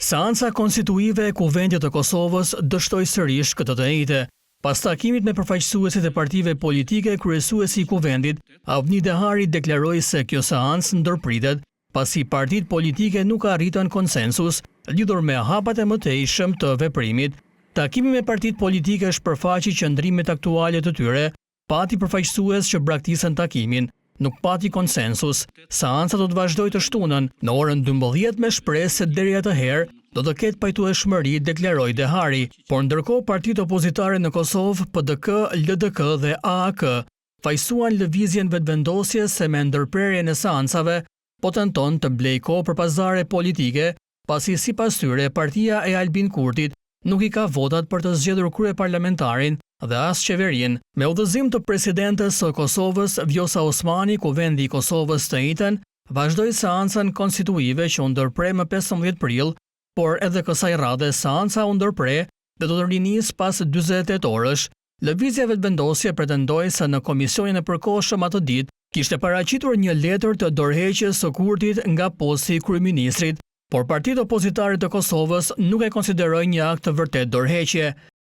Seanca konstituive e Kuvendit të Kosovës dështoi sërish këtë të njëjtë. Pas takimit me përfaqësuesit e partive politike, kryesuesi i Kuvendit, Avni Dehari, deklaroi se kjo seancë ndërpritet pasi partitë politike nuk arritën konsensus lidhur me hapat e mëtejshëm të veprimit. Takimi me partitë politike shpërfaqi qëndrimet aktuale të tyre, pati përfaqësues që braktisën takimin, nuk pati konsensus. Seanca do të vazhdojë të shtunën në orën 12 me shpresë se deri atëherë do të ketë pajtueshmëri, deklaroi Dehari, por ndërkohë partitë opozitare në Kosovë, PDK, LDK dhe AAK, fajsuan lëvizjen vetëvendosje se me ndërprerjen e seancave po tenton të blejë kohë për pazare politike, pasi sipas tyre partia e Albin Kurtit nuk i ka votat për të zgjedhur kryeparlamentarin dhe as qeverin. Me udhëzim të presidentes së Kosovës, Vjosa Osmani, Kuvendi i Kosovës të njëjtën vazhdoi seancën konstituive që u ndërpre më 15 prill, por edhe kësaj radhe seanca u ndërpre dhe do të rinis pas 48 orësh. Lëvizja vetëvendosje pretendoi se në komisionin e përkohshëm atë ditë kishte paraqitur një letër të dorëheqjes së Kurtit nga posti i kryeministrit, por partitë opozitare të Kosovës nuk e konsiderojnë një akt të vërtet dorëheqje.